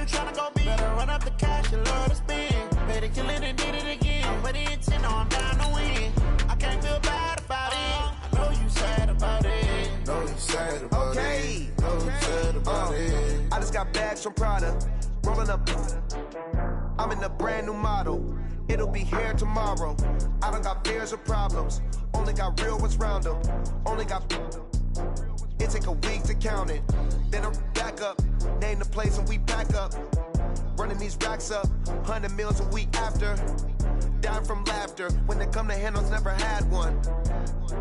you tryna go be? Better run up the cash, you love to spend. Better kill it and did it again. But the intent, no, I'm down to win. I can't feel bad about it. I know you sad about it. Know you sad about it. Know you sad about it. I just got bags from Prada. Rolling up. I'm in a brand new model. It'll be here tomorrow. I don't got fears or problems. Only got real ones round them. Only got. It take a week to count it. Then I'm back up. Name the place and we pack up. Running these racks up. 100 meals a week after. Down from laughter. When they come to handles, never had one.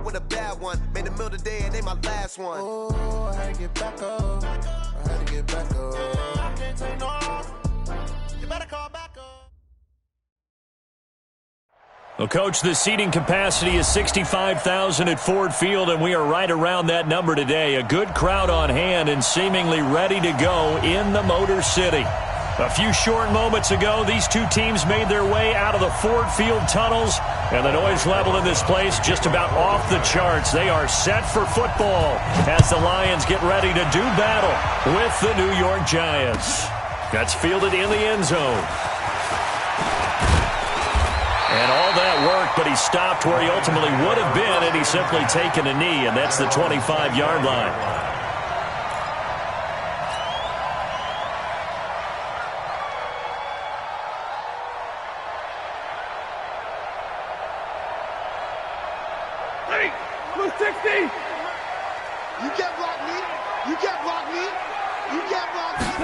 With a bad one. Made a meal today and they my last one. Oh, I had to get back up. I had to get back up. I can't take no. You better call back up. Well, Coach, the seating capacity is 65,000 at Ford Field, and we are right around that number today. A good crowd on hand and seemingly ready to go in the Motor City. A few short moments ago, these two teams made their way out of the Ford Field tunnels, and the noise level in this place just about off the charts. They are set for football as the Lions get ready to do battle with the New York Giants. That's fielded in the end zone. And all that work, but he stopped where he ultimately would have been, and he's simply taken a knee, and that's the 25-yard line. Hey, 260! You can't block me. You can't block me. You can't block me.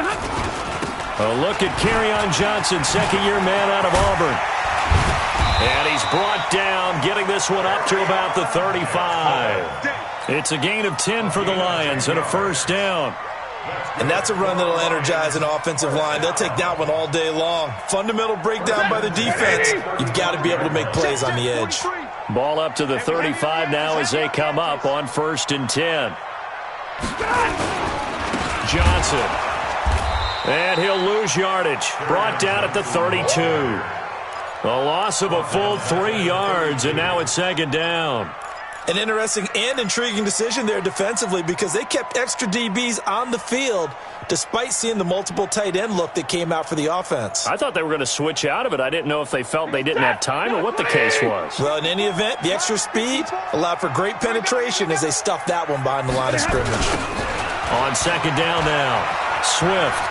A look at Kerryon Johnson, second-year man out of Auburn. And he's brought down, getting this one up to about the 35. It's a gain of 10 for the Lions and a first down. And that's a run that'll energize an offensive line. They'll take that one all day long. Fundamental breakdown by the defense. You've got to be able to make plays on the edge. Ball up to the 35 now as they come up on 1st and 10. Johnson. And he'll lose yardage. Brought down at the 32. A loss of a full 3 yards, and now it's second down. An interesting and intriguing decision there defensively because they kept extra DBs on the field despite seeing the multiple tight end look that came out for the offense. I thought they were going to switch out of it. I didn't know if they felt they didn't have time or what the case was. Well, in any event, the extra speed allowed for great penetration as they stuffed that one behind the line of scrimmage. On second down now, Swift.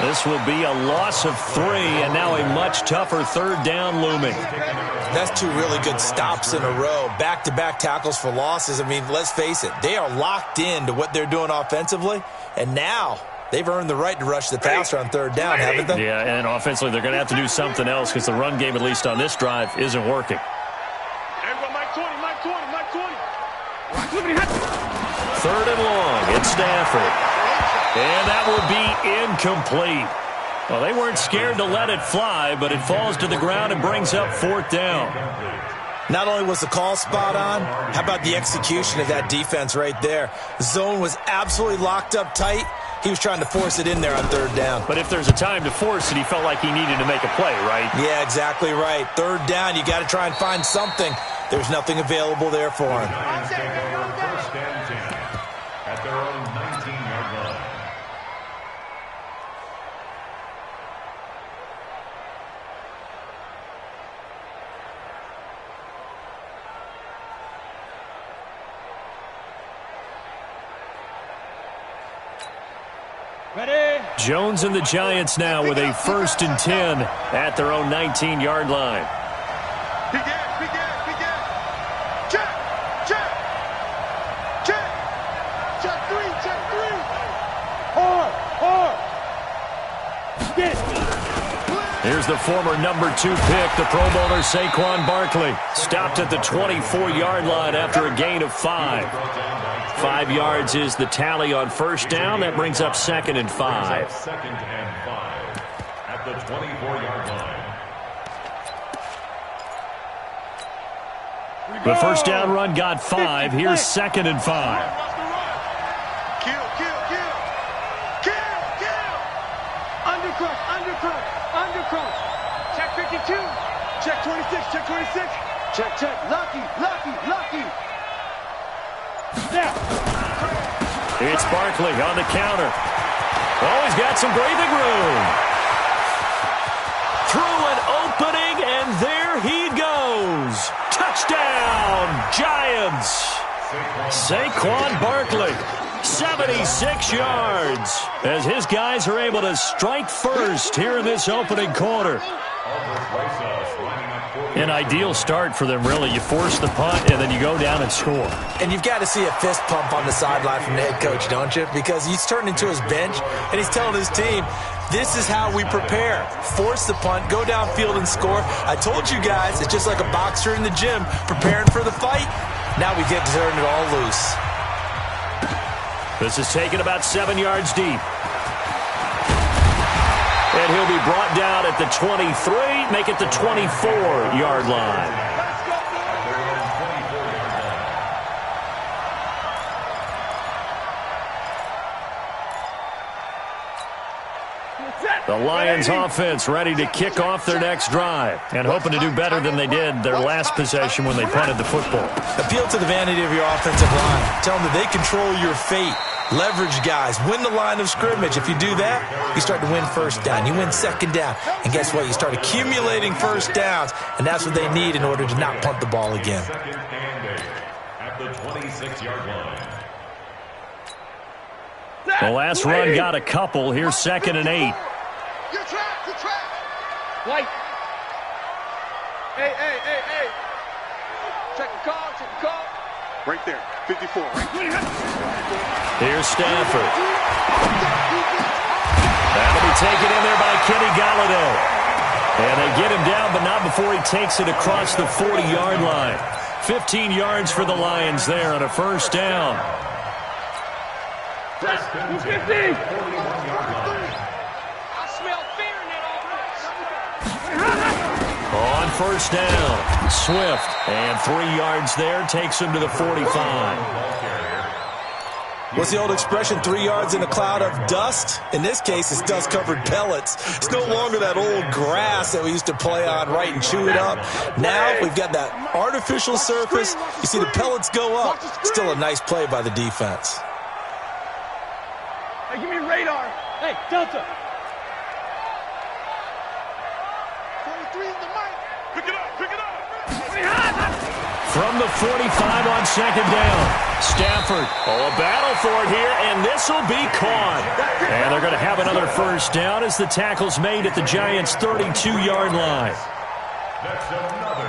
This will be a loss of 3, and now a much tougher third down looming. That's 2 really good stops in a row. Back-to-back tackles for losses. I mean, let's face it, they are locked into what they're doing offensively, and now they've earned the right to rush the passer on third down, haven't they? Yeah, and offensively they're going to have to do something else because the run game, at least on this drive, isn't working. Everyone, Mike 20, Mike 20, Mike 20. Third and long, it's Stafford. And that will be incomplete. Well, they weren't scared to let it fly, but it falls to the ground and brings up 4th down. Not only was the call spot on, how about the execution of that defense right there? The zone was absolutely locked up tight. He was trying to force it in there on third down. But if there's a time to force it, he felt like he needed to make a play, right? Yeah, exactly right. Third down, you got to try and find something. There's nothing available there for him. First and 10 at their own 19-yard line. Ready? Jones and the Giants now with a 1st and 10 at their own 19-yard line. Begin. Check. Check 3. Hard. Get it. Here's the former number 2 pick, the Pro Bowler Saquon Barkley. Stopped at the 24-yard line after a gain of 5. 5 yards is the tally on first down. That brings up 2nd and 5. 2nd and 5 at the 24-yard line. The first down run got 5. Here's 2nd and 5. Kill. Undercross. Check 52. Check 26. Check. Lucky. It's Barkley on the counter. Oh, he's got some breathing room. Through an opening, and there he goes. Touchdown, Giants. Saquon Barkley, 76 yards, as his guys are able to strike first here in this opening quarter. An ideal start for them, really. You force the punt, and then you go down and score. And you've got to see a fist pump on the sideline from the head coach, don't you? Because he's turned into his bench, and he's telling his team, this is how we prepare. Force the punt, go downfield and score. I told you guys, it's just like a boxer in the gym preparing for the fight. Now we get to turn it all loose. This is taken about 7 yards deep. And he'll be brought down at the 23, make it the 24-yard line. The Lions offense ready to kick off their next drive and hoping to do better than they did their last possession when they punted the football. Appeal to the vanity of your offensive line. Tell them that they control your fate. Leverage guys. Win the line of scrimmage. If you do that, you start to win first down. You win second down. And guess what? You start accumulating first downs, and that's what they need in order to not punt the ball again. Second and 8 at the 26-yard line. The last run got a couple. Here's 2nd and 8. You're trapped. You're trapped. White. Hey. Check the call. Check the call. Right there. 54. Here's Stafford. That'll be taken in there by Kenny Golladay. And they get him down, but not before he takes it across the 40-yard line. 15 yards for the Lions there on a first down. 250. On first down, Swift, and 3 yards there, takes him to the 45. What's the old expression, 3 yards in a cloud of dust? In this case, it's dust-covered pellets. It's no longer that old grass that we used to play on, right, and chew it up. Now we've got that artificial surface. You see the pellets go up. Still a nice play by the defense. Hey, give me radar. Hey, Delta. 23 in the mic. Pick it up. From the 45 on second down, Stafford. Oh, a battle for it here, and this will be caught. And they're going to have another first down as the tackle's made at the Giants' 32-yard line. That's another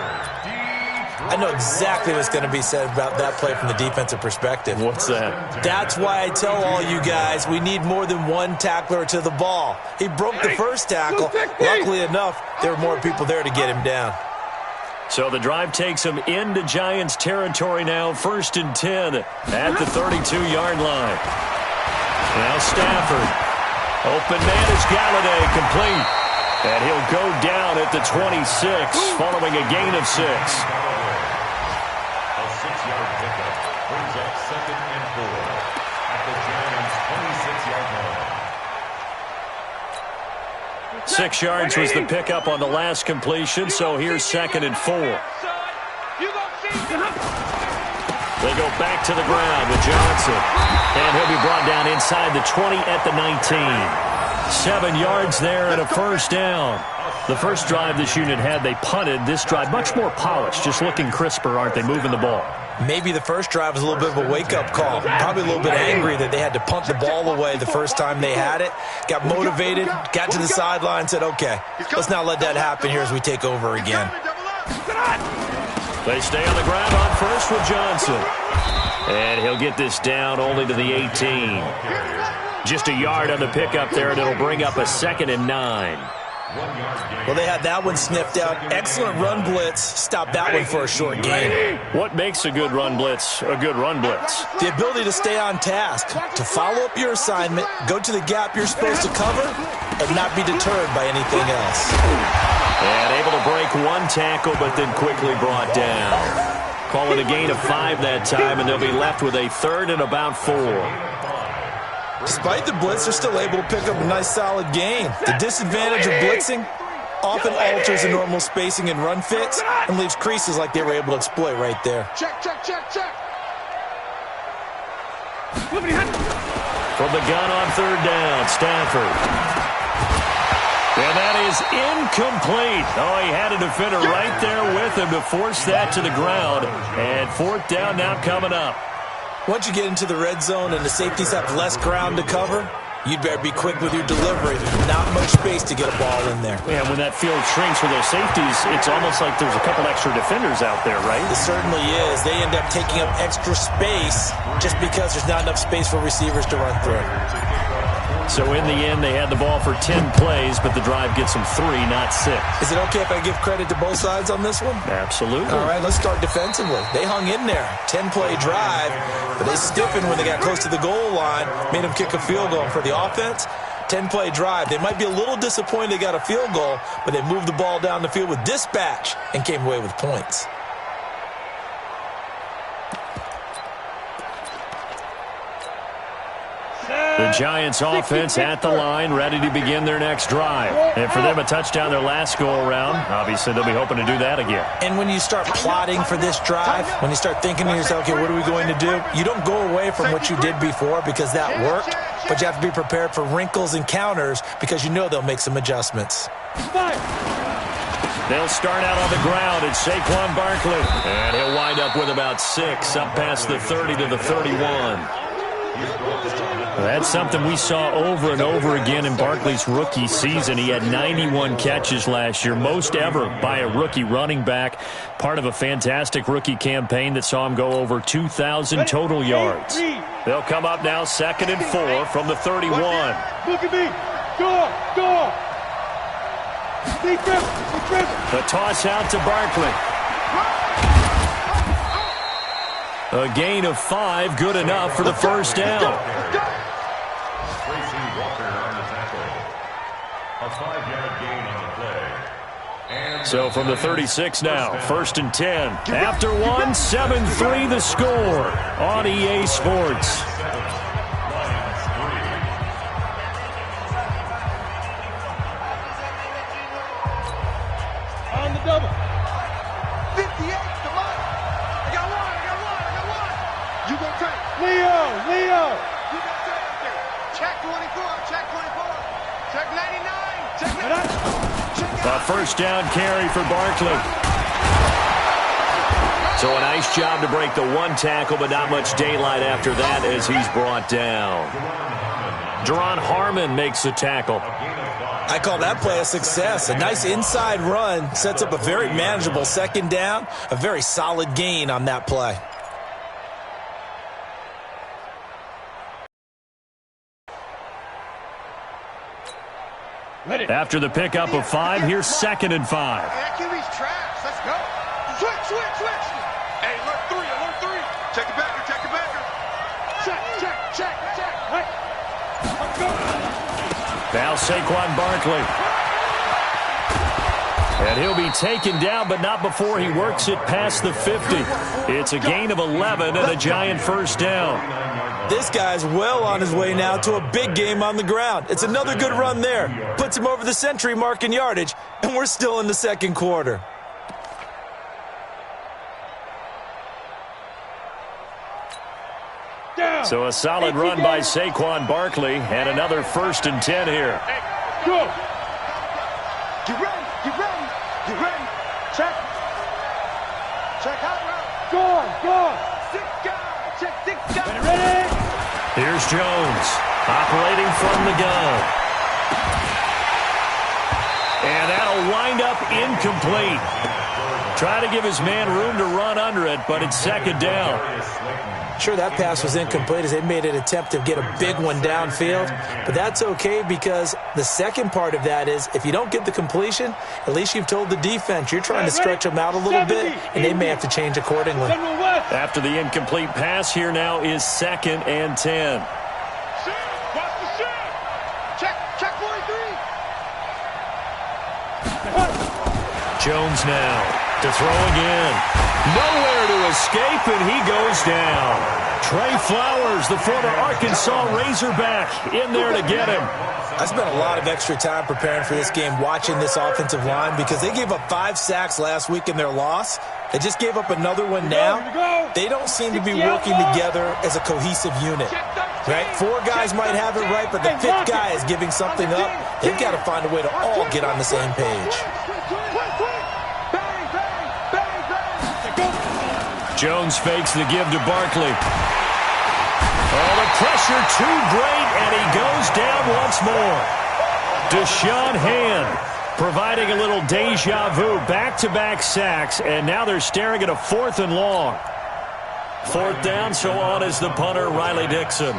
I know exactly what's going to be said about that play from the defensive perspective. What's that? That's why I tell all you guys we need more than one tackler to the ball. He broke the first tackle. Luckily enough, there were more people there to get him down. So the drive takes him into Giants territory now, 1st and 10 at the 32-yard line. Now Stafford. Open man is Golladay, complete. And he'll go down at the 26 following a gain of 6. A 6-yard pickup brings up 2nd and 4 at the Giants' 26-yard line. 6 yards was the pickup on the last completion, so here's 2nd and 4. They go back to the ground with Johnson. And he'll be brought down inside the 20 at the 19. 7 yards there and a first down. The first drive this unit had, they punted. This drive, much more polished, just looking crisper, aren't they, moving the ball? Maybe the first drive was a little bit of a wake-up call. Probably a little bit angry that they had to punt the ball away the first time they had it. Got motivated, got to the sideline, said, okay, let's not let that happen here as we take over again. They stay on the ground on first with Johnson. And he'll get this down only to the 18. Just a yard on the pickup there, and it'll bring up a 2nd and 9. Well, they had that one sniffed out. Excellent run blitz. Stop that one for a short gain. What makes a good run blitz a good run blitz? The ability to stay on task, to follow up your assignment, go to the gap you're supposed to cover, and not be deterred by anything else. And able to break one tackle, but then quickly brought down. Call it a gain of 5 that time, and they'll be left with a 3rd and about 4. Despite the blitz, they're still able to pick up a nice solid gain. The disadvantage of blitzing often alters the normal spacing and run fits and leaves creases like they were able to exploit right there. Check. from the gun on third down. Stafford. And that is incomplete. Oh, he had a defender right there with him to force that to the ground. And fourth down now coming up. Once you get into the red zone and the safeties have less ground to cover, you'd better be quick with your delivery. Not much space to get a ball in there. Yeah, when that field shrinks for those safeties, it's almost like there's a couple extra defenders out there, right? It certainly is. They end up taking up extra space just because there's not enough space for receivers to run through. So in the end, they had the ball for 10 plays, but the drive gets them 3, not 6. Is it okay if I give credit to both sides on this one? Absolutely. All right, let's start defensively. They hung in there. 10-play drive, but they stiffened when they got close to the goal line, made them kick a field goal. For the offense, 10-play drive. They might be a little disappointed they got a field goal, but they moved the ball down the field with dispatch and came away with points. The Giants offense at the line, ready to begin their next drive. And for them, a touchdown their last go-around. Obviously, they'll be hoping to do that again. And when you start plotting for this drive, when you start thinking to yourself, okay, what are we going to do? You don't go away from what you did before because that worked, but you have to be prepared for wrinkles and counters because you know they'll make some adjustments. They'll start out on the ground. It's Saquon Barkley. And he'll wind up with about 6, up past the 30 to the 31. That's something we saw over and over again in Barkley's rookie season. He had 91 catches last year, most ever by a rookie running back, part of a fantastic rookie campaign that saw him go over 2,000 total yards. They'll come up now 2nd and 4 from the 31. Look at me. Go. The toss out to Barkley. A gain of 5, good enough for the first down. So from the 36 now, 1st and 10. After 1, 7-3 the score on EA Sports. On the double. 58, come on. I got one. You gonna take Leo. You gonna take it. Check 24. Check 99. Check 99. A first down carry for Barkley. So a nice job to break the 1 tackle, but not much daylight after that as he's brought down. Deron Harmon makes the tackle. I call that play a success. A nice inside run sets up a very manageable 2nd down, a very solid gain on that play. After the pickup of 5, here's 2nd and 5. That QB's trash. Let's go. Switch. Hey, alert 3. Check it back. Check. Hey. Let's go. Now Saquon Barkley. And he'll be taken down, but not before he works it past the 50. It's a gain of 11 and a Giant first down. This guy's well on his way now to a big game on the ground. It's another good run there. Puts him over the century mark in yardage, and we're still in the 2nd quarter. So a solid run by Saquon Barkley, and another 1st and 10 here. Hey, go. Get ready. Check out route. Go. 6 guys. Check 6 guys. Ready. Here's Jones, operating from the gun. And that'll wind up incomplete. Try to give his man room to run under it, but it's 2nd down. Sure, that pass was incomplete as they made an attempt to get a big one downfield, but that's okay because the second part of that is if you don't get the completion, at least you've told the defense you're trying to stretch them out a little bit, and they may have to change accordingly. After the incomplete pass, here now is 2nd and 10. Check 43. Jones now to throw again. Nowhere to escape, and he goes down. Trey Flowers, the former Arkansas Razorback, in there to get him. I spent a lot of extra time preparing for this game watching this offensive line because they gave up 5 sacks last week in their loss. They just gave up another one now. They don't seem to be working together as a cohesive unit. Right? 4 guys might have it right, but the 5th guy is giving something up. They've got to find a way to all get on the same page. Jones fakes the give to Barkley. Oh, the pressure too great, and he goes down once more. Deshaun Hand providing a little deja vu, back-to-back sacks, and now they're staring at a 4th and long. 4th down, so on is the punter, Riley Dixon.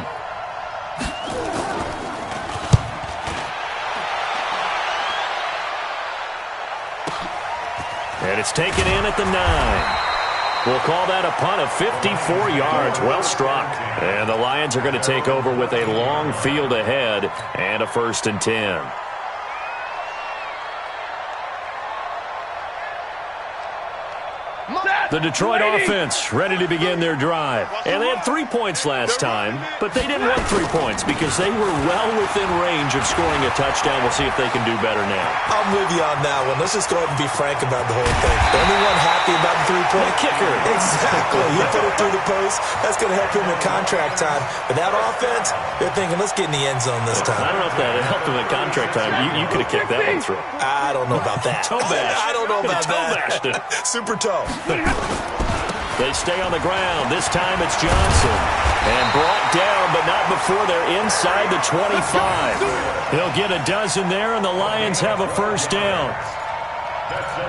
And it's taken in at the 9. We'll call that a punt of 54 yards. Well struck. And the Lions are going to take over with a long field ahead and a 1st and 10. The Detroit offense ready to begin their drive. And they had 3 points last time, but they didn't want 3 points because they were well within range of scoring a touchdown. We'll see if they can do better now. I'm with you on that one. Let's just go ahead and be frank about the whole thing. Anyone happy about the 3-point kicker? Exactly. He put it through the post. That's going to help him in contract time. But that offense, they're thinking, let's get in the end zone this time. I don't know if that helped him in contract time. You could have kicked that one through. I don't know about that. Toe bash. I don't know about that. Super toe. They stay on the ground. This time it's Johnson. And brought down, but not before they're inside the 25. He'll get a dozen there, and the Lions have a 1st down.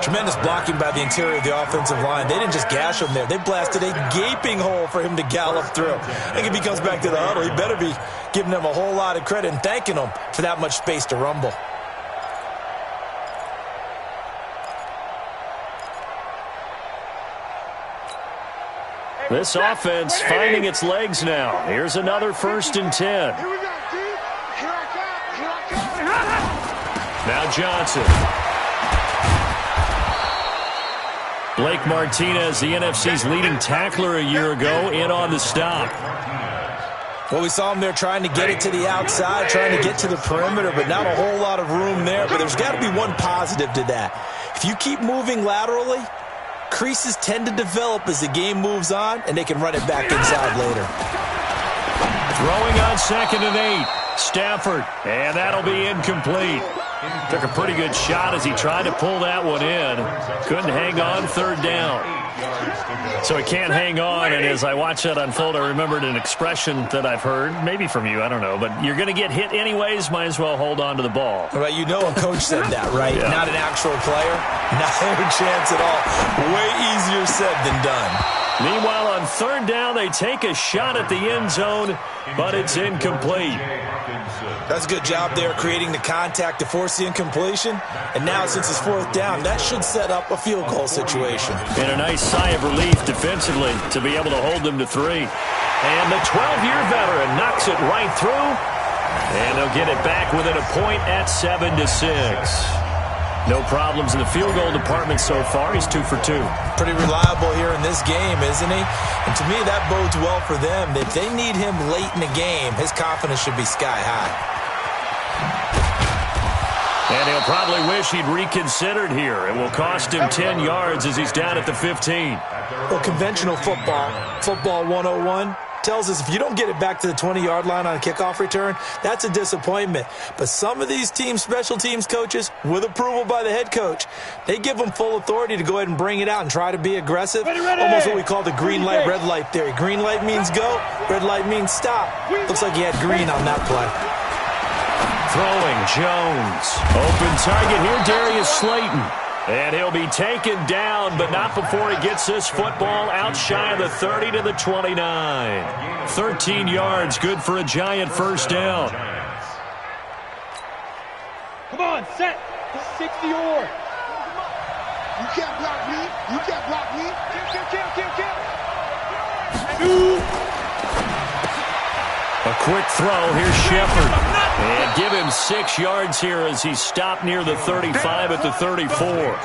Tremendous blocking by the interior of the offensive line. They didn't just gash him there. They blasted a gaping hole for him to gallop through. I think if he comes back to the huddle, he better be giving them a whole lot of credit and thanking them for that much space to rumble. This offense finding its legs now. Here's another 1st and 10. Now Johnson. Blake Martinez, the NFC's leading tackler a year ago, in on the stop. Well, we saw him there trying to get it to the outside, trying to get to the perimeter, but not a whole lot of room there. But there's got to be one positive to that. If you keep moving laterally, creases tend to develop as the game moves on, and they can run it back inside later. Throwing on 2nd and 8. Stafford, and that'll be incomplete. Took a pretty good shot as he tried to pull that one in. Couldn't hang on 3rd down. So he can't hang on, and as I watched that unfold, I remembered an expression that I've heard, maybe from you, I don't know, but you're going to get hit anyways, might as well hold on to the ball. Right, you know a coach said that, right? Yeah. Not an actual player. Not a chance at all. Way easier said than done. Meanwhile, on 3rd down, they take a shot at the end zone, but it's incomplete. That's a good job there, creating the contact to force the incompletion. And now, since it's 4th down, that should set up a field goal situation. And a nice sigh of relief defensively to be able to hold them to 3. And the 12-year veteran knocks it right through. And they'll get it back within a point at 7-6. No problems in the field goal department so far. He's 2 for 2. Pretty reliable here in this game, isn't he? And to me, that bodes well for them. If they need him late in the game, his confidence should be sky high. And he'll probably wish he'd reconsidered here. It will cost him 10 yards as he's down at the 15. Well, conventional football 101, tells us if you don't get it back to the 20-yard line on a kickoff return, that's a disappointment. But some of these teams, special teams coaches, with approval by the head coach, they give them full authority to go ahead and bring it out and try to be aggressive. Almost what we call the green light, red light theory. Green light means go, red light means stop. Looks like he had green on that play. Throwing, Jones. Open target here, Darius Slayton. And he'll be taken down, but not before he gets this football out shy of the 30 to the 29. 13 yards, good for a giant 1st down. Come on, set. This is 60 or. You can't block me. You can't block me. Kill. A quick throw. Here's Shepard. And give him 6 yards here as he stopped near the 35 at the 34.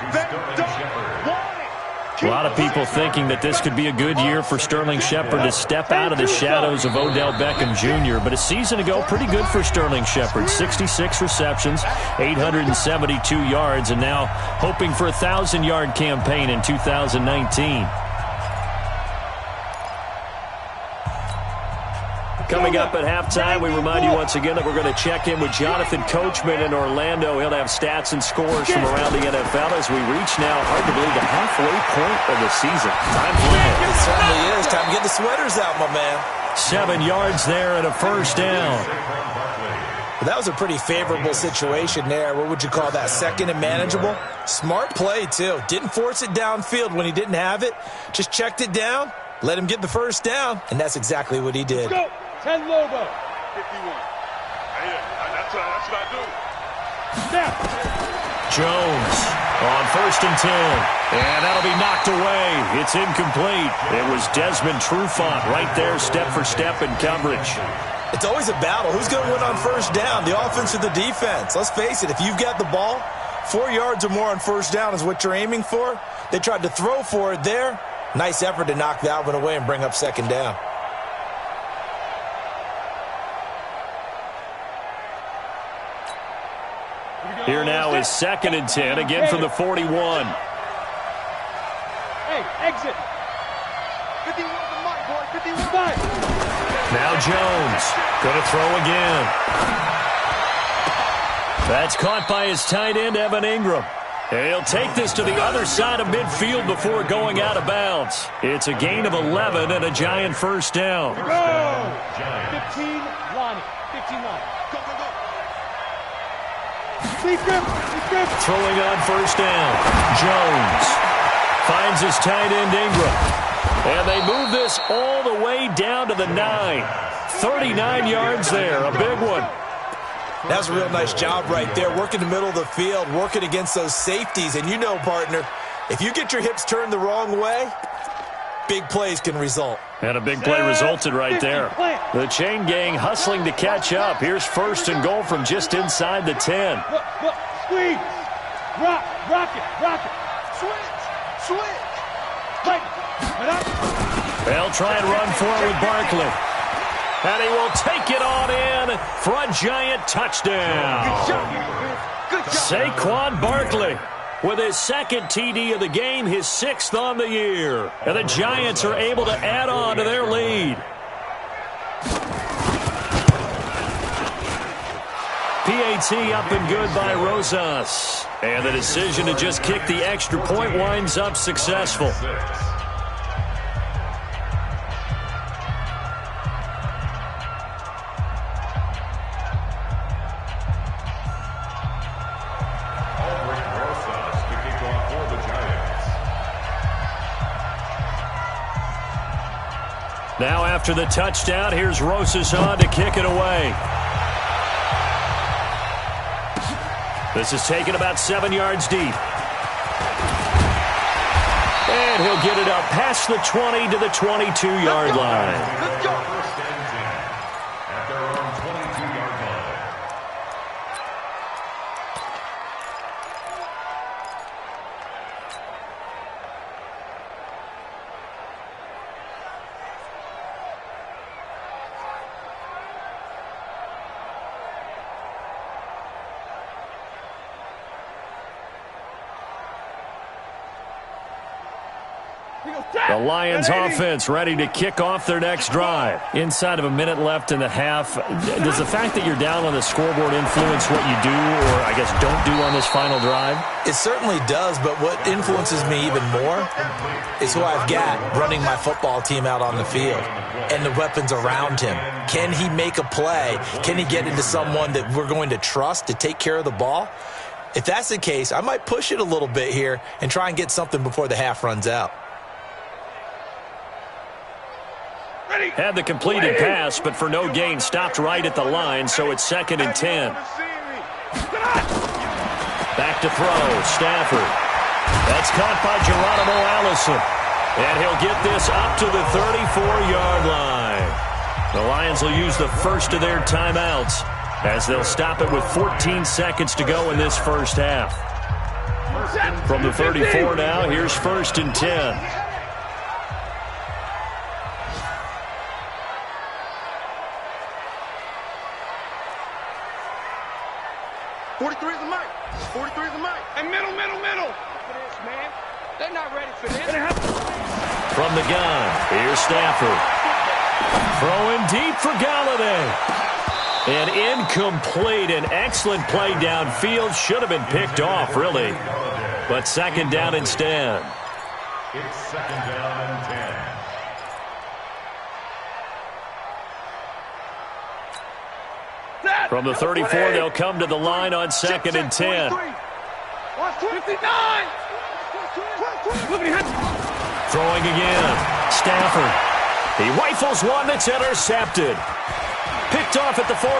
A lot of people thinking that this could be a good year for Sterling Shepard to step out of the shadows of Odell Beckham Jr., but a season ago, pretty good for Sterling Shepard. 66 receptions, 872 yards, and now hoping for a 1,000-yard campaign in 2019. Coming up at halftime, we remind you once again that we're going to check in with Jonathan Coachman in Orlando. He'll have stats and scores from around the NFL as we reach now, hard to believe, the halfway point of the season. Time flies. It certainly is. Time to get the sweaters out, my man. 7 yards there and a first down. Well, that was a pretty favorable situation there. What would you call that? Second and manageable? Smart play, too. Didn't force it downfield when he didn't have it. Just checked it down, let him get the first down, and that's exactly what he did. Go. 10 logo. 51. That's what I do. Snap. Jones on 1st and 10. And that'll be knocked away. It's incomplete. It was Desmond Trufant right there, step for step in coverage. It's always a battle. Who's going to win on first down, the offense or the defense? Let's face it, if you've got the ball, 4 yards or more on first down is what you're aiming for. They tried to throw for it there. Nice effort to knock that one away and bring up second down. Here now is 2nd and 10, again from the 41. Hey, exit. 51 the mic, boy. 51. Now Jones going to throw again. That's caught by his tight end, Evan Ingram. And he'll take this to the other side of midfield before going out of bounds. It's a gain of 11 and a Giant first down. Go! 15, Lonnie. 15, Lonnie. Go, go, go. Throwing on first down. Jones finds his tight end Ingram. And they move this all the way down to the 9. 39 yards there, a big one. That was a real nice job right there, working the middle of the field, working against those safeties. And you know, partner, if you get your hips turned the wrong way, big plays can result. And a big play resulted right there. The chain gang hustling to catch up. Here's 1st and goal from just inside the 10. Look, squeeze. Rock it. Switch. Right. They'll try and run for it with Barkley. And he will take it on in for a Giant touchdown. Good job. Saquon Barkley with his 2nd TD of the game, his 6th on the year. And the Giants are able to add on to their lead. PAT up and good by Rosas. And the decision to just kick the extra point winds up successful. Now after the touchdown, here's Rosas on to kick it away. This is taken about 7 yards deep. And he'll get it up past the 20 to the 22-yard line. Let's go. First and 10 at their own 22-yard line. The Lions offense ready to kick off their next drive. Inside of a minute left in the half, does the fact that you're down on the scoreboard influence what you do or, I guess, don't do on this final drive? It certainly does, but what influences me even more is who I've got running my football team out on the field and the weapons around him. Can he make a play? Can he get into someone that we're going to trust to take care of the ball? If that's the case, I might push it a little bit here and try and get something before the half runs out. Had the completed pass, but for no gain, stopped right at the line, so it's 2nd and 10. Back to throw, Stafford. That's caught by Geronimo Allison. And he'll get this up to the 34-yard line. The Lions will use the first of their timeouts as they'll stop it with 14 seconds to go in this first half. From the 34 now, here's 1st and 10. 43 is the mic. 43 is the mic. And middle. For this, man. They're not ready for this. From the gun, here's Stafford. Throwing deep for Galladay. An incomplete and excellent play downfield. Should have been picked off, really. But 2nd down instead. It's 2nd down and 10. From the 34, they'll come to the line on 2nd and 10. 59. Throwing again. Stafford. He rifles one that's intercepted. Picked off at the 48.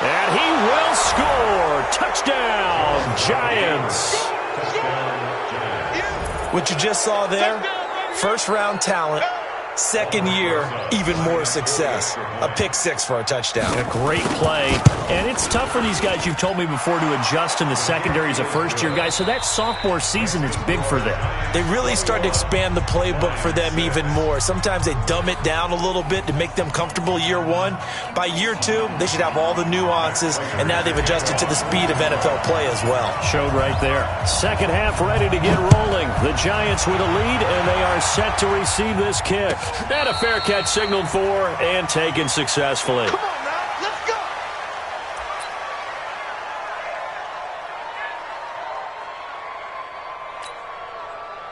And he will score. Touchdown, Giants. What you just saw there, 1st-round talent. 2nd year, even more success. A pick 6 for a touchdown. A great play. And it's tough for these guys, you've told me before, to adjust in the secondary as a first-year guy. So that sophomore season is big for them. They really start to expand the playbook for them even more. Sometimes they dumb it down a little bit to make them comfortable year 1. By year 2, they should have all the nuances, and now they've adjusted to the speed of NFL play as well. Showed right there. 2nd half ready to get rolling. The Giants with a lead, and they are set to receive this kick. And a fair catch signaled for and taken successfully. Come on now, let's go.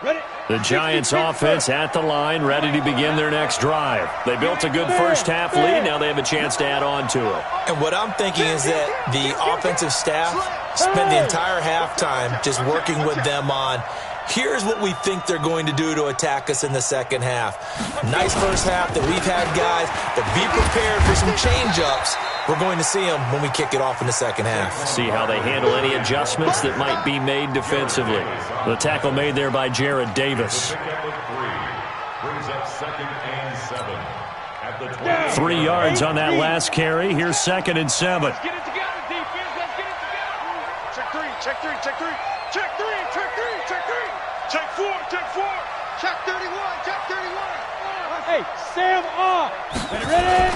Ready? The Giants offense at the line, ready to begin their next drive. They built a good 1st half lead. Now they have a chance to add on to it. And what I'm thinking is that the offensive staff spend the entire halftime just working with them on, here's what we think they're going to do to attack us in the 2nd half. Nice 1st half that we've had, guys, but be prepared for some change-ups. We're going to see them when we kick it off in the 2nd half. See how they handle any adjustments that might be made defensively. The tackle made there by Jared Davis. Brings up 2nd and 7 at the 20. 3 yards on that last carry. Here's 2nd and 7. Let's get it together, defense. Let's get it together. Check 3, check 3, check 3. Check 3, check 3, check 3. Check 4, check 4. Check 31, check 31. Hey, Sam off. Ready?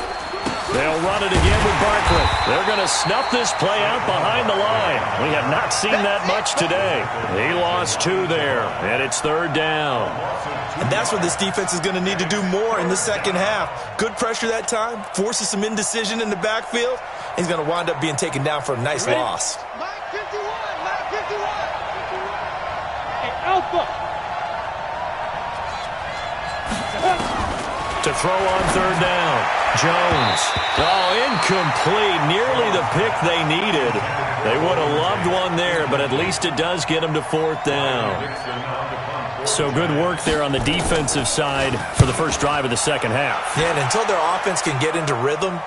They'll run it again with Barkley. They're going to snuff this play out behind the line. We have not seen that much today. He lost 2 there, and it's 3rd down. And that's what this defense is going to need to do more in the 2nd half. Good pressure that time, forces some indecision in the backfield. He's going to wind up being taken down for a nice loss. Mike 51, Mike 51. Hey, Alpha. To throw on 3rd down. Jones. Oh, incomplete. Nearly the pick they needed. They would have loved one there, but at least it does get them to 4th down. So good work there on the defensive side for the first drive of the 2nd half. Yeah, and until their offense can get into rhythm,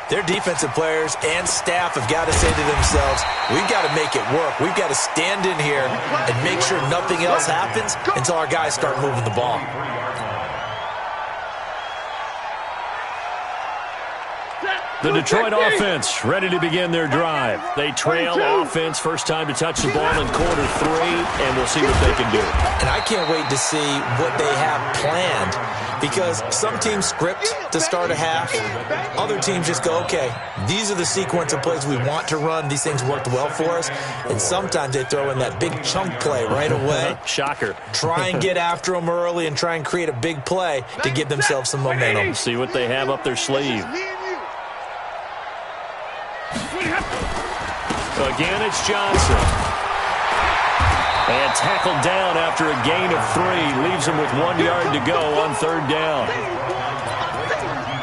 their defensive players and staff have got to say to themselves, we've got to make it work. We've got to stand in here and make sure nothing else happens until our guys start moving the ball. The Detroit offense ready to begin their drive. They trail offense, first time to touch the ball in quarter 3, and we'll see what they can do. And I can't wait to see what they have planned, because some teams script to start a half. Other teams just go, okay, these are the sequence of plays we want to run. These things worked well for us. And sometimes they throw in that big chunk play right away. Shocker. Try and get after them early and try and create a big play to give themselves some momentum. See what they have up their sleeve. Again, it's Johnson. And tackled down after a gain of 3. Leaves him with 1 yard to go on 3rd down.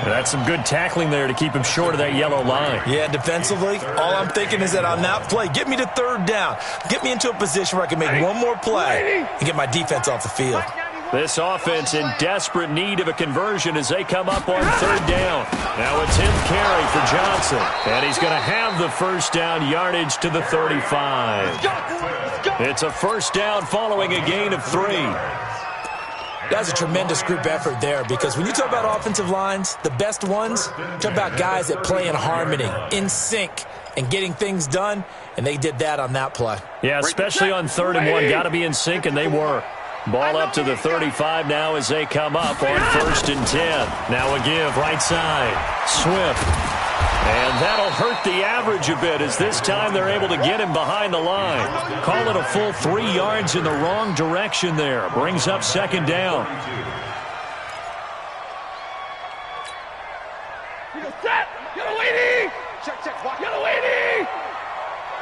That's some good tackling there to keep him short of that yellow line. Yeah, defensively, all I'm thinking is that on that play, get me to 3rd down. Get me into a position where I can make one more play and get my defense off the field. This offense in desperate need of a conversion as they come up on 3rd down. Now a 10th carry for Johnson. And he's going to have the first down, yardage to the 35. It's a first down following a gain of 3. That's a tremendous group effort there, because when you talk about offensive lines, the best ones, talk about guys that play in harmony, in sync, and getting things done, and they did that on that play. Yeah, especially on 3rd and 1. Got to be in sync, and they were. Ball up to the 35 now as they come up on 1st and 10. Now a give right side. Swift. And that'll hurt the average a bit as this time they're able to get him behind the line. Call it a full 3 yards in the wrong direction there. Brings up 2nd down. Here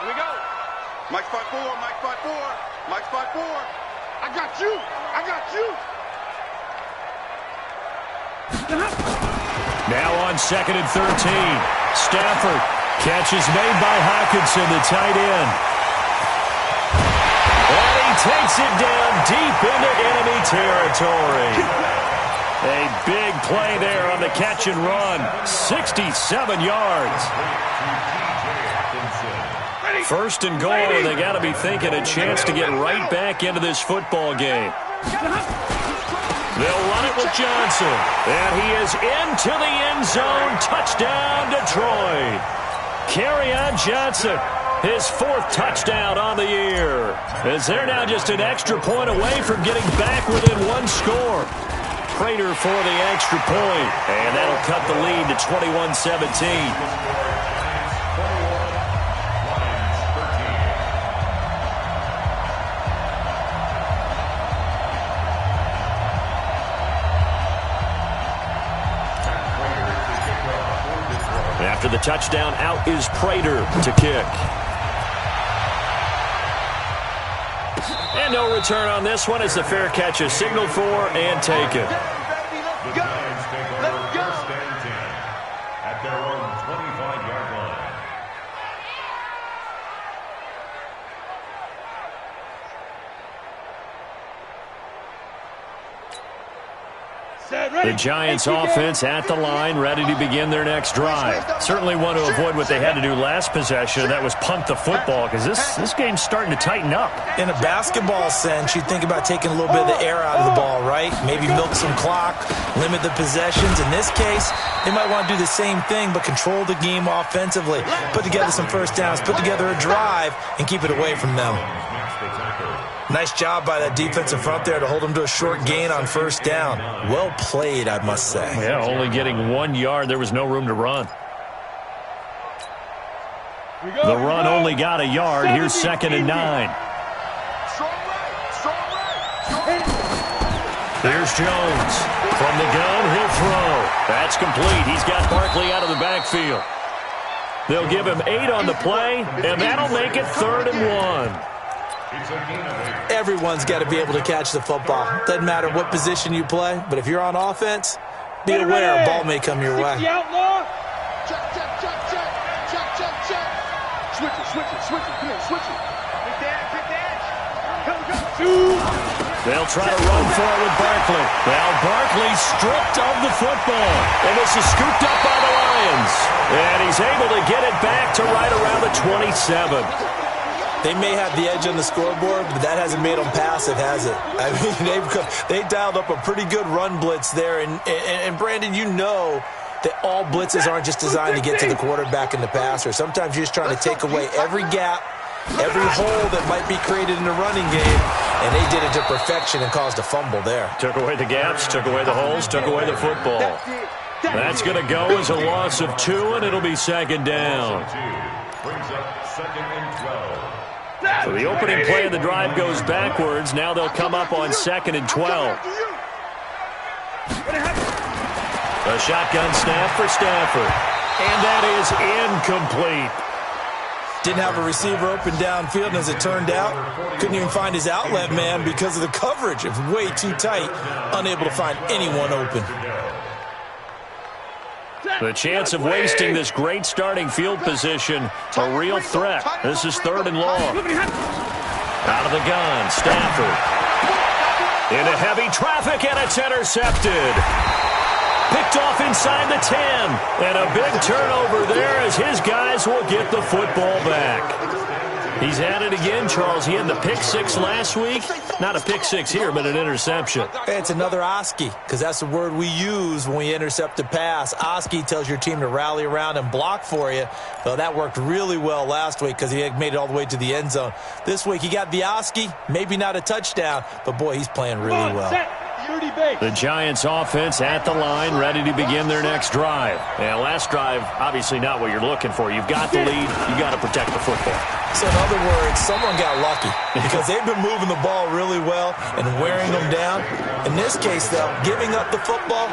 we go. Mike spot 4, Mike spot 4, Mike spot 4. I got you. I got you. Now on 2nd and 13. Stafford. Catch is made by Hockenson, the tight end. And he takes it down deep into enemy territory. A big play there on the catch and run. 67 yards. 1st and goal, and they got to be thinking a chance to get right back into this football game. They'll run it with Johnson. And he is into the end zone. Touchdown, Detroit. Kerryon Johnson, his 4th touchdown on the year. As they're now just an extra point away from getting back within 1 score. Prater for the extra point. And that'll cut the lead to 21-17. After the touchdown, out is Prater to kick. And no return on this one as the fair catch is signaled for and taken. The Giants take over 1st and 10 at their own 25-yard line. The Giants offense at the line, ready to begin their next drive. Certainly want to avoid what they had to do last possession. That was punt the football, because this game's starting to tighten up. In a basketball sense, you think about taking a little bit of the air out of the ball, right? Maybe milk some clock, limit the possessions. In this case, they might want to do the same thing, but control the game offensively. Put together some first downs, put together a drive, and keep it away from them. Nice job by that defensive front there to hold them to a short gain on 1st down. Well played, I must say. Yeah, only getting 1 yard. There was no room to run. The run only got a yard. Here's 2nd and 9. Here's Jones. From the gun, he'll throw. That's complete. He's got Barkley out of the backfield. They'll give him 8 on the play, and that'll make it 3rd and 1. Everyone's got to be able to catch the football. Doesn't matter what position you play, but if you're on offense, be aware a ball may come your way. Check, check, check, check. Check, check, check. Switch it, switch it, switch it. Come on, switch it. Big dash. Go. They'll try to run for it with Barkley. Now Barkley stripped of the football. And this is scooped up by the Lions. And he's able to get it back to right around the 27. They may have the edge on the scoreboard, but that hasn't made them passive, has it? I mean, they dialed up a pretty good run blitz there. And Brandon, you know that all blitzes aren't just designed to get to the quarterback and the passer. Sometimes you're just trying to take away every gap, every hole that might be created in the running game, and they did it to perfection and caused a fumble there. Took away the gaps, took away the holes, took away the football. That's going to go as a loss of 2, and it'll be 2nd down. Brings up 2nd and 12. So the opening play of the drive goes backwards. Now they'll come up on 2nd and 12. A shotgun snap for Stafford. And that is incomplete. Didn't have a receiver open downfield, and as it turned out, couldn't even find his outlet man because of the coverage. It was way too tight, unable to find anyone open. The chance of wasting this great starting field position, a real threat. This is 3rd and long. Out of the gun, Stafford. Into heavy traffic, and it's intercepted. Picked off inside the 10. And a big turnover there as his guys will get the football back. He's at it again, Charles. He had the pick six last week. Not a pick six here, but an interception. It's another Oski, because that's the word we use when we intercept a pass. Oski tells your team to rally around and block for you. Well, that worked really well last week because he had made it all the way to the end zone. This week he got the Oski, maybe not a touchdown, but boy, he's playing really well. The Giants offense at the line, ready to begin their next drive. And last drive, obviously not what you're looking for. You've got the lead. You've got to protect the football. So in other words, someone got lucky because they've been moving the ball really well and wearing them down. In this case, though, giving up the football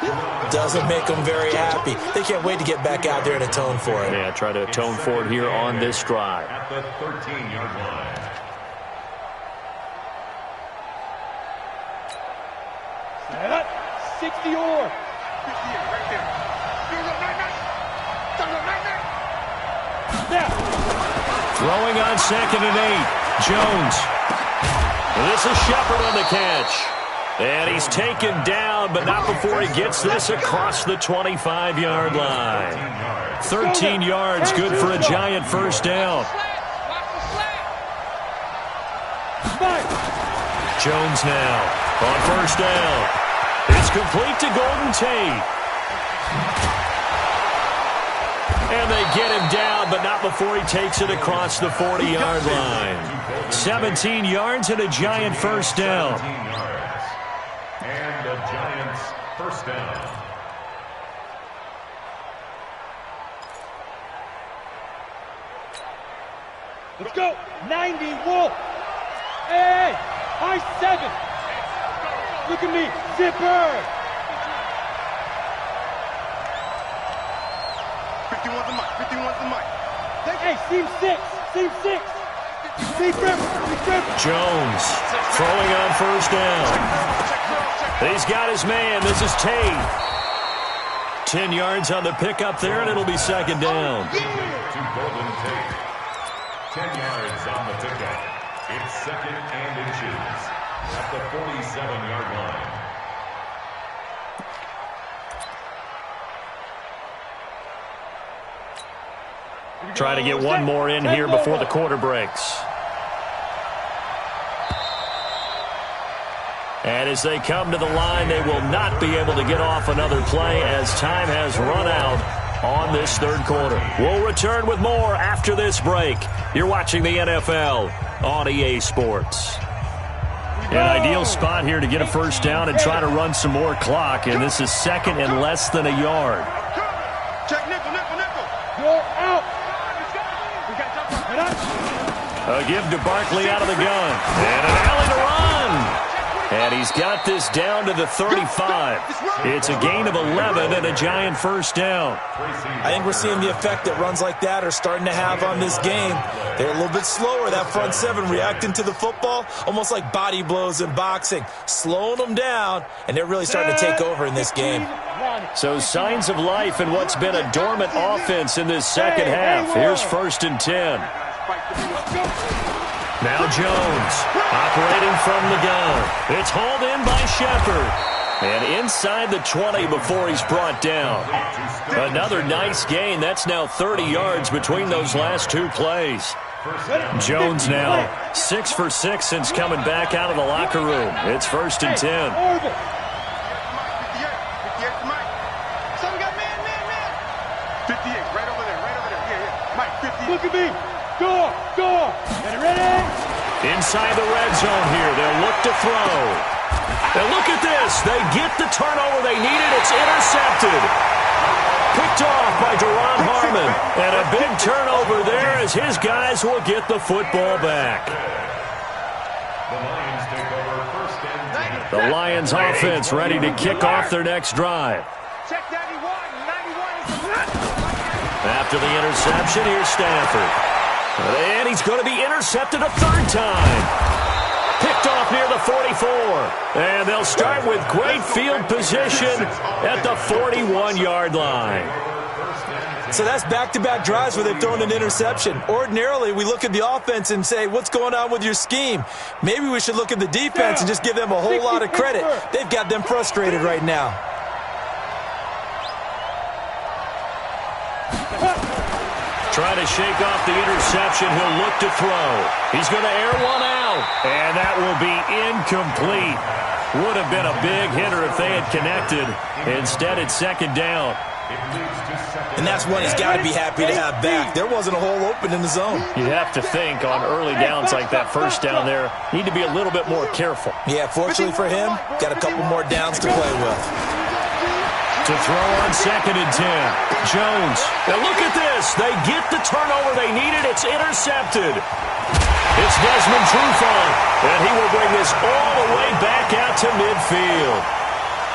doesn't make them very happy. They can't wait to get back out there and atone for it. Yeah, try to atone for it here on this drive. At the 13-yard line. Set up. 60 or 58 right there. Now. Throwing on 2nd and 8. Jones. This is Shepard on the catch. And he's taken down, but not before he gets this across the 25-yard line. 13 yards, good for a Giant first down. Jones now on first down. It's complete to Golden Tate. And they get him down, but not before he takes it across the 40-yard line. 17 yards and a Giant first down. And the Giants first down. Let's go. 90 Wolf. Hey, high 7. Look at me. Zipper. 51's the mic. 51's the mic. Hey, seam 6. Seam 6. Jones throwing on first down. He's got his man. This is Tate. 10 yards on the pickup there, and it'll be second down. To Golden Tate. 10 yards on the pickup. It's 2nd and inches at the 47-yard line. Trying to get one more in here before the quarter breaks. And as they come to the line, they will not be able to get off another play as time has run out on this third quarter. We'll return with more after this break. You're watching the NFL on EA Sports. An ideal spot here to get a first down and try to run some more clock, and this is 2nd and less than a yard. Check nickel. You're out. A give to Barkley out of the gun. And an alley to run. And he's got this down to the 35. It's a gain of 11 and a Giant first down. I think we're seeing the effect that runs like that are starting to have on this game. They're a little bit slower, that front 7, reacting to the football, almost like body blows in boxing, slowing them down, and they're really starting to take over in this game. So signs of life in what's been a dormant offense in this second half. Here's 1st and 10. Now Jones operating from the gun. It's hauled in by Shepard. And inside the 20 before he's brought down. Another nice gain. That's now 30 yards between those last two plays. Jones now 6 for 6 since coming back out of the locker room. It's 1st and 10. Look at me. Go. Get ready. Inside the red zone here. They'll look to throw. And look at this. They get the turnover they needed. It's intercepted. Picked off by Deron Harmon. And a big turnover there as his guys will get the football back. The Lions take over 1st and 10. The Lions offense ready to kick off their next drive. Check 91. 91 is After the interception, here's Stafford. And he's going to be intercepted a third time. Picked off near the 44. And they'll start with great field position at the 41-yard line. So that's back-to-back drives where they've thrown an interception. Ordinarily, we look at the offense and say, what's going on with your scheme? Maybe we should look at the defense and just give them a whole lot of credit. They've got them frustrated right now. Trying to shake off the interception. He'll look to throw. He's going to air one out. And that will be incomplete. Would have been a big hitter if they had connected. Instead, it's second down. And that's one he's got to be happy to have back. There wasn't a hole open in the zone. You have to think on early downs like that first down there, need to be a little bit more careful. Yeah, fortunately for him, got a couple more downs to play with. To throw on 2nd and 10. Jones. Now look at this. They get the turnover they needed. It's intercepted. It's Desmond Trufant. And he will bring this all the way back out to midfield.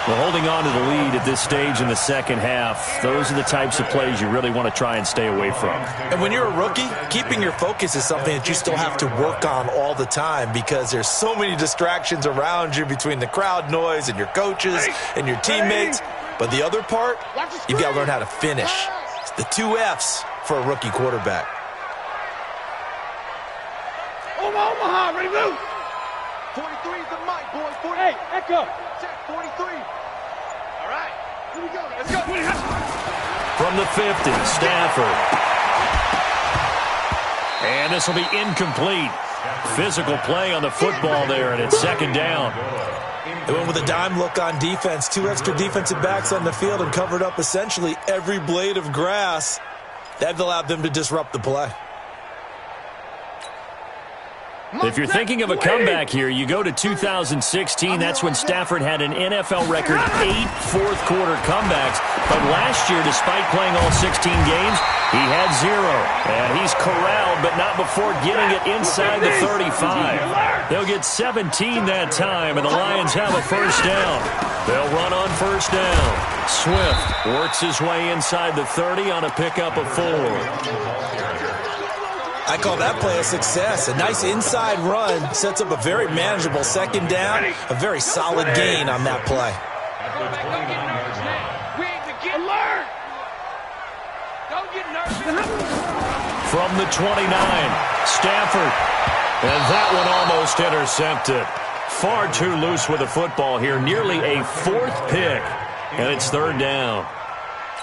Well, holding on to the lead at this stage in the second half, those are the types of plays you really want to try and stay away from. And when you're a rookie, keeping your focus is something that you still have to work on all the time because there's so many distractions around you between the crowd noise and your coaches and your teammates. But the other part, you've got to learn how to finish. It's the 2 F's for a rookie quarterback. Omaha, ready to move. 43 is the mic, boys. 48, echo. Check 43. All right, here we go. Let's go. From the 50, Stafford. And this will be incomplete. Physical play on the football there, and it's second down. They went with a dime look on defense. 2 extra defensive backs on the field and covered up essentially every blade of grass. That allowed them to disrupt the play. If you're thinking of a comeback here, you go to 2016. That's when Stafford had an NFL record 8 fourth-quarter comebacks. But last year, despite playing all 16 games, he had 0. And he's corralled, but not before getting it inside the 35. They'll get 17 that time, and the Lions have a first down. They'll run on first down. Swift works his way inside the 30 on a pickup of 4. I call that play a success. A nice inside run sets up a very manageable second down. A very solid gain on that play. From the 29, Stafford. And that one almost intercepted. Far too loose with the football here. Nearly a 4th pick. And it's third down.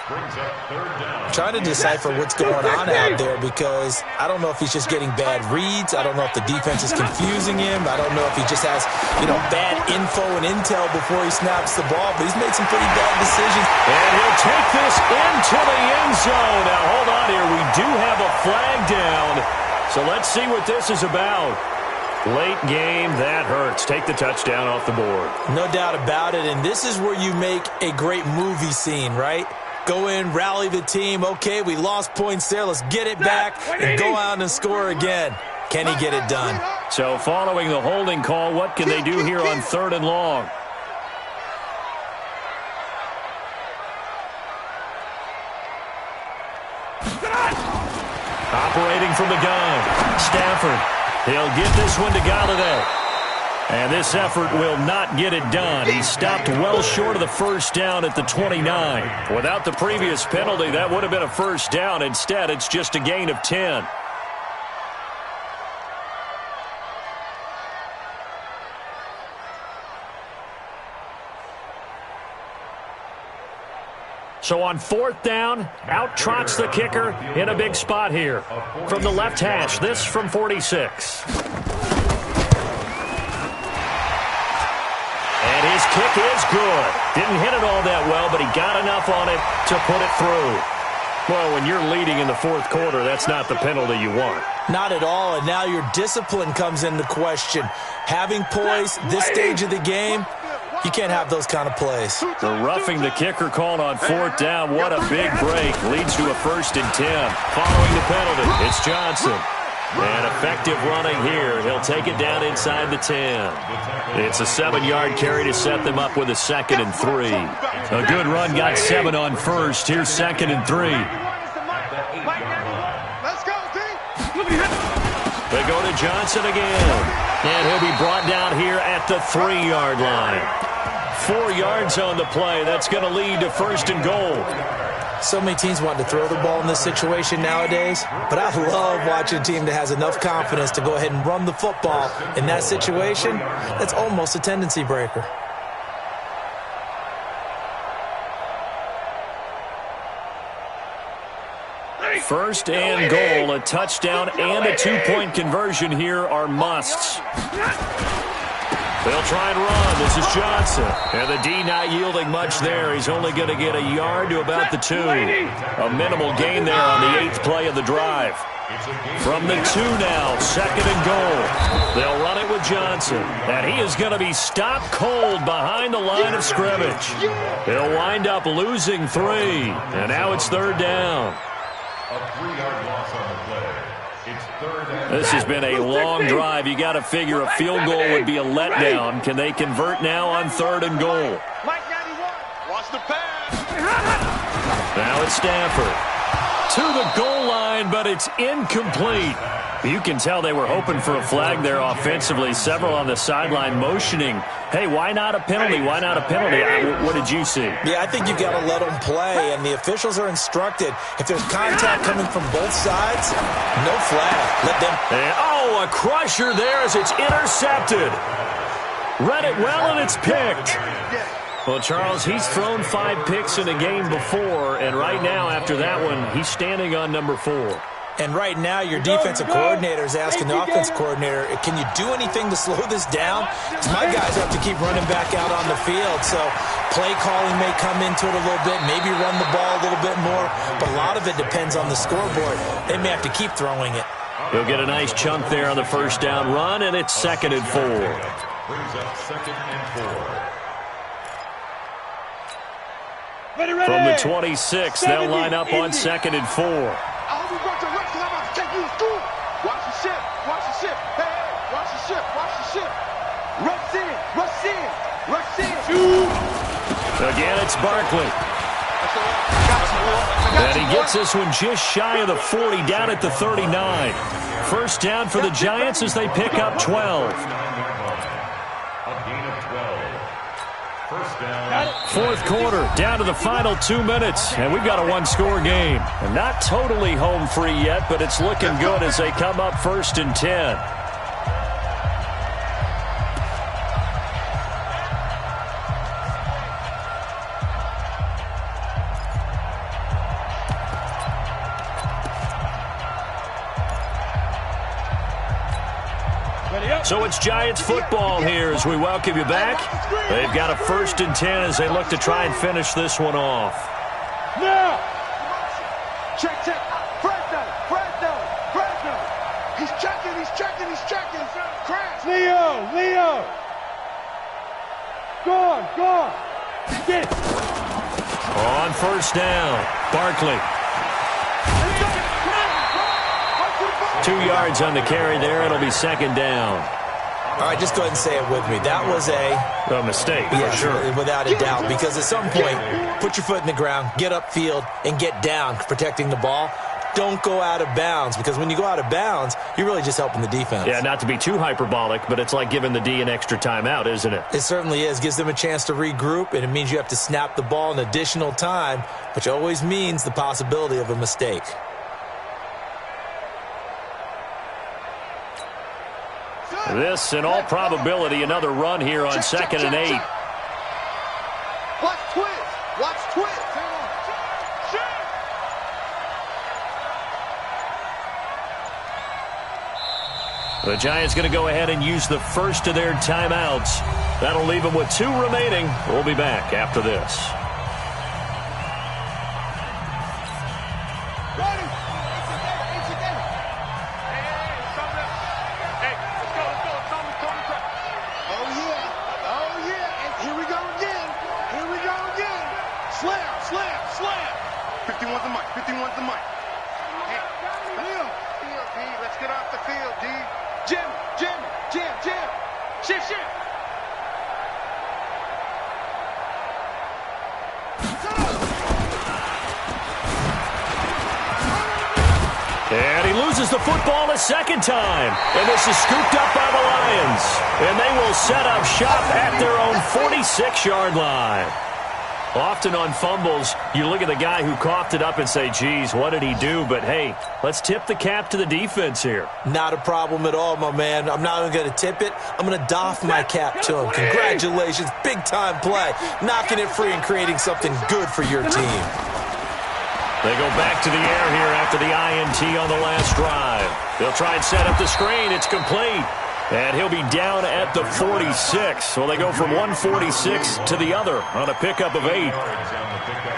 I'm trying to decipher what's going on out there because I don't know if he's just getting bad reads. I don't know if the defense is confusing him. I don't know if he just has, bad info and intel before he snaps the ball. But he's made some pretty bad decisions. And he'll take this into the end zone. Now, hold on here. We do have a flag down. So let's see what this is about. Late game, that hurts. Take the touchdown off the board. No doubt about it. And this is where you make a great movie scene, right? Go in, rally the team. Okay, we lost points there. Let's get it back and go out and score again. Can he get it done? So following the holding call, what can they do here on 3rd and long? Operating from the gun, Stafford. He'll get this one to Galladay. And this effort will not get it done. He stopped well short of the first down at the 29. Without the previous penalty, that would have been a first down. Instead, it's just a gain of 10. So on 4th down, out trots the kicker in a big spot here. From the left hash, this from 46. And his kick is good. Didn't hit it all that well, but he got enough on it to put it through. Well, when you're leading in the 4th quarter, that's not the penalty you want. Not at all, and now your discipline comes into question. Having poise this stage of the game, you can't have those kind of plays. The roughing the kicker called on 4th down. What a big break. Leads to a 1st and 10. Following the penalty, it's Johnson. And effective running here. He'll take it down inside the 10. It's a 7-yard carry to set them up with a 2nd and 3. A good run got 7 on first. Here's 2nd and 3. Let's go, team. They go to Johnson again. And he'll be brought down here at the 3-yard line. 4 yards on the play. That's going to lead to 1st and goal. So many teams want to throw the ball in this situation nowadays, but I love watching a team that has enough confidence to go ahead and run the football. In that situation, that's almost a tendency breaker. First and goal, a touchdown and a two-point conversion here are musts. They'll try and run. This is Johnson. And the D not yielding much there. He's only going to get a yard to about the 2. A minimal gain there on the 8th play of the drive. From the 2 now, second and goal. They'll run it with Johnson. And he is going to be stopped cold behind the line of scrimmage. He'll wind up losing 3. And now it's third down. A 3-yard loss on the play. It's third and This has been a long drive. You got to figure a field goal would be a letdown. Can they convert now on third and goal? Mike 91. Watch the pass. Now it's Stafford. To the goal line, but it's incomplete. You can tell they were hoping for a flag there offensively. Several on the sideline motioning, hey, why not a penalty? Why not a penalty? What did you see? Yeah, I think you've got to let them play, and the officials are instructed. If there's contact coming from both sides, no flag. Let them. And, a crusher there as it's intercepted. Read it well, and it's picked. Well, Charles, he's thrown 5 picks in a game before, and right now, after that one, he's standing on number 4. And right now, your defensive coordinator is asking the offensive coordinator, can you do anything to slow this down? Because my guys have to keep running back out on the field. So play calling may come into it a little bit, maybe run the ball a little bit more. But a lot of it depends on the scoreboard. They may have to keep throwing it. He'll get a nice chunk there on the first down run, and it's second and 4. brings up second and 4. From the 26, they'll line up on second and 4. I hope you brought your reps because I'm about to take you to school. Watch the ship. Watch the ship. Hey, watch the ship. Watch the ship. Rush in. Rush in. Rush in. Again, it's Barkley. And he gets this one just shy of the 40, down at the 39. First down for the Giants as they pick up 12. Fourth quarter, down to the final 2 minutes, and we've got a one-score game. And not totally home free yet, but it's looking good as they come up first and 10. So it's Giants football here as we welcome you back. They've got a first and 10 as they look to try and finish this one off. Now! Check, check. Fresno, Fresno, Fresno. He's checking, he's checking, he's checking. Crash. Leo. Go on. Get it. On first down, Barkley. 2 yards on the carry there. It'll be second down. All right, just go ahead and say it with me. That was a mistake, yeah, for sure. Without a doubt, because at some point, put your foot in the ground, get upfield, and get down, protecting the ball. Don't go out of bounds, because when you go out of bounds, you're really just helping the defense. Yeah, not to be too hyperbolic, but it's like giving the D an extra timeout, isn't it? It certainly is. Gives them a chance to regroup, and it means you have to snap the ball an additional time, which always means the possibility of a mistake. This, in all probability, another run here on second and 8. Watch twist. Watch twist. The Giants going to go ahead and use the first of their timeouts. That'll leave them with 2 remaining. We'll be back after this. Slam. 51's the mic. Hey, Leo, D, let's get off the field, D. Jim. Shift. And he loses the football a second time. And this is scooped up by the Lions. And they will set up shop at their own 46-yard line. Often on fumbles, you look at the guy who coughed it up and say, geez, what did he do? But, hey, let's tip the cap to the defense here. Not a problem at all, my man. I'm not even going to tip it. I'm going to doff my cap to him. Congratulations. Big-time play. Knocking it free and creating something good for your team. They go back to the air here after the INT on the last drive. They'll try and set up the screen. It's complete. And he'll be down at the 46. Well, they go from 146 to the other on a pickup of 8.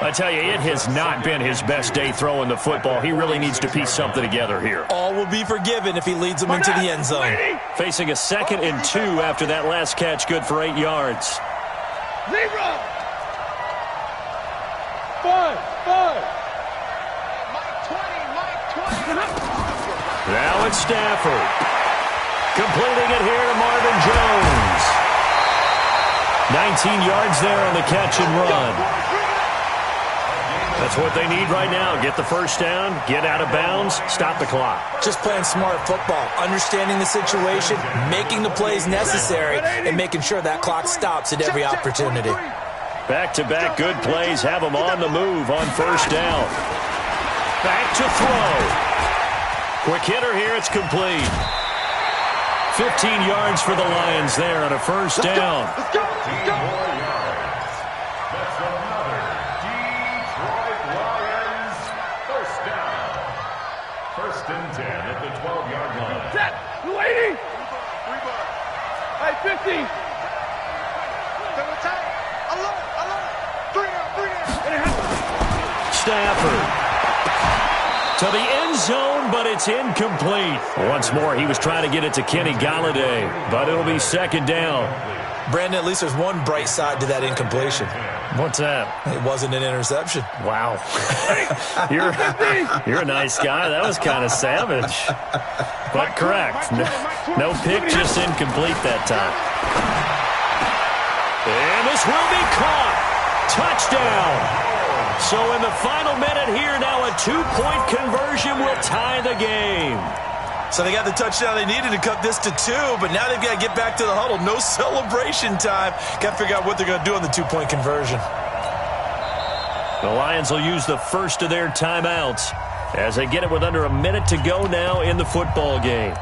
I tell you, it has not been his best day throwing the football. He really needs to piece something together here. All will be forgiven if he leads them into the end zone. Facing a 2nd and 2 after that last catch, good for 8 yards. 0. 5. Now it's Stafford. Completing it here to Marvin Jones. 19 yards there on the catch and run. That's what they need right now. Get the first down, get out of bounds, stop the clock. Just playing smart football, understanding the situation, making the plays necessary, and making sure that clock stops at every opportunity. Back-to-back good plays have them on the move on first down. Back to throw. Quick hitter here, it's complete. 15 yards for the Lions there on a first down. Let's go. That's another Detroit Lions first down. 1st and 10 at the 12-yard line. Set. Lady. Hey, 50. Alert. Stafford to the end zone, but it's incomplete. Once more, he was trying to get it to Kenny Golladay, but it'll be 2nd down. Brandon, at least there's one bright side to that incompletion. What's that? It wasn't an interception. Wow. You're a nice guy. That was kind of savage. But correct. No pick, just incomplete that time. And this will be caught. Touchdown. So in the final minute here, now a 2-point conversion will tie the game. So they got the touchdown they needed to cut this to 2, but now they've got to get back to the huddle. No celebration time. Got to figure out what they're going to do on the 2-point conversion. The Lions will use the first of their timeouts as they get it with under a minute to go now in the football game.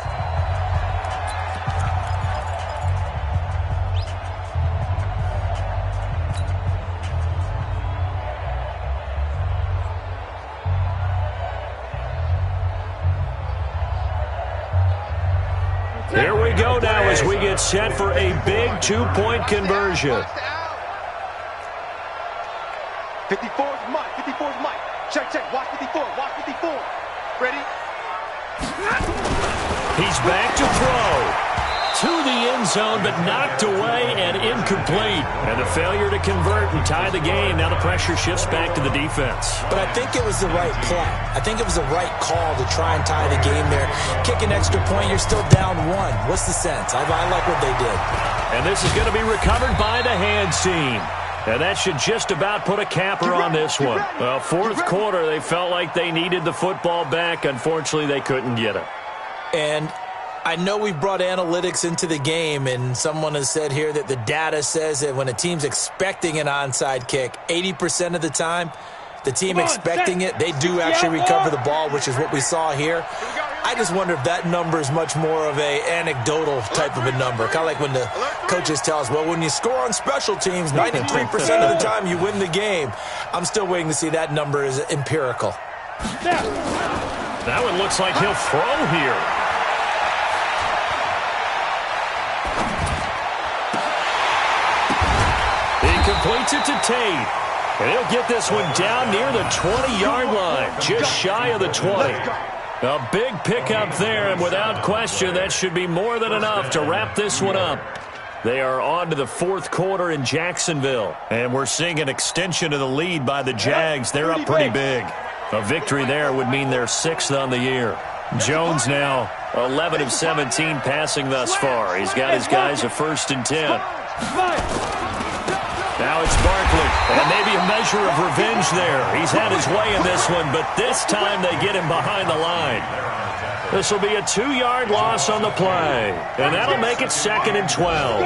Here we go now as we get set for a big 2-point conversion. 54's Mike. 54's Mike. Check. Watch 54. Watch 54. Ready? He's back to throw. To the end zone, but knocked away and incomplete. And the failure to convert and tie the game. Now the pressure shifts back to the defense. But I think it was the right play. I think it was the right call to try and tie the game there. Kick an extra point, you're still down 1. What's the sense? I like what they did. And this is going to be recovered by the hands team. And that should just about put a capper on this one. Well, 4th quarter, they felt like they needed the football back. Unfortunately, they couldn't get it. And I know we've brought analytics into the game, and someone has said here that the data says that when a team's expecting an onside kick, 80% of the time, the team expecting it, they do actually recover the ball, which is what we saw here. I just wonder if that number is much more of a anecdotal type of a number. Kind of like when the coaches tell us, well, when you score on special teams, 93% of the time you win the game. I'm still waiting to see that number is empirical. That one looks like he'll throw here. He completes it to Tate. And he'll get this one down near the 20-yard line, just shy of the 20. A big pickup there, and without question, that should be more than enough to wrap this one up. They are on to the 4th quarter in Jacksonville, and we're seeing an extension of the lead by the Jags. They're up pretty big. A victory there would mean they're 6th on the year. Jones now 11 of 17 passing thus far. He's got his guys a 1st and 10. Now it's Barkley, and maybe a measure of revenge there. He's had his way in this one, but this time they get him behind the line. This will be a 2-yard loss on the play, and that'll make it 2nd and 12.